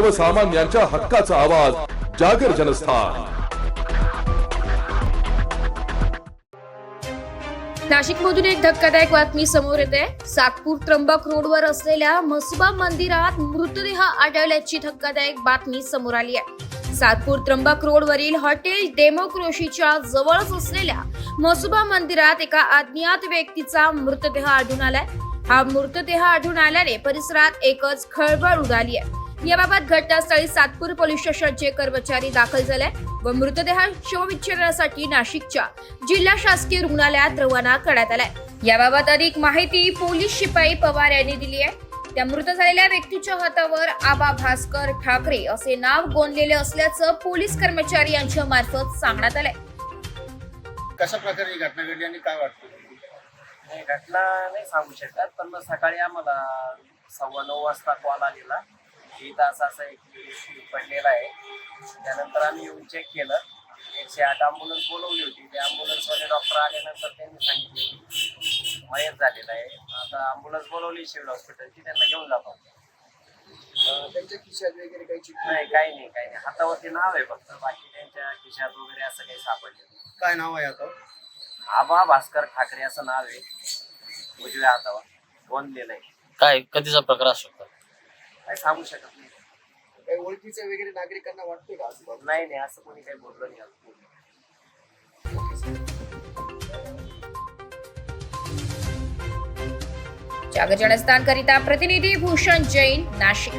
सर्वसामान्यांच्या हक्काचा आवाज जागर जनस्थान। नाशिकमधून एक धक्कादायक बातमी समोर येते। सातपूर त्र्यंबक रोडवर असलेल्या म्हसोबा मंदिरात मृतदेह आढळल्याची धक्कादायक बातमी समोर आली आहे। सातपूर त्र्यंबक रोडवरील हॉटेल डेमोक्रेसीच्या जवळच असलेल्या म्हसोबा मंदिरात एका अज्ञात व्यक्तीचा मृतदेह आढळून आलाय। हा मृतदेह आढळून आल्याने परिसरात एकच खळबळ उडाली आहे। याबाबत घटनास्थळी सातपूर पोलीस स्टेशनचे कर्मचारी दाखल झाले व मृतदेह शवविच्छेदनासाठी नाशिकच्या जिल्हा शासकीय रुग्णालयात रवाना करण्यात आलाय। याबाबत अधिक माहिती पोलीस शिपाई पवार यांनी दिली आहे। त्या मृत झालेल्या व्यक्तीच्या हातावर आबा भास्कर ठाकरे असे नाव गोंदलेले असल्याचं पोलीस कर्मचारी यांच्या मार्फत सांगण्यात आलंय। कशा प्रकारे ही घटना घडली आणि काय वाटतं? नाही, घटना नाही सांगू शकत, पण मग सकाळी आम्हाला 9:15 वाजता कॉल आलेला की इथं असं एक पडलेला आहे। त्यानंतर आम्ही येऊन चेक केलं, 108 ॲम्ब्युलन्स बोलवली होती। त्या ॲम्ब्युलन्सवाले डॉक्टर आल्यानंतर त्यांनी सांगितले की मयत झालेला आहे। आता ॲम्ब्युलन्स बोलवली सिव्हिल हॉस्पिटलची, त्यांना घेऊन जातो। त्यांच्या खिशात वगैरे काही नाही, काही नाही, हातावरती नाव आहे फक्त, बाकी त्यांच्या खिशात वगैरे असं काही सापडलं। काय नाव आहे आता? आबा भास्कर ठाकरे असं नाव आहे, उजव्या हातावर गोंदलेलं आहे। काय कधीचा प्रकार असू शकतो? काही सांगू शकत नाही। काही ओळखीचे वगैरे नागरिकांना वाटतंय का असं? नाही, असं कोणी काही बोललं नाही अजून। जागर जनस्थान करिता प्रतिनिधी भूषण जैन, नाशिक।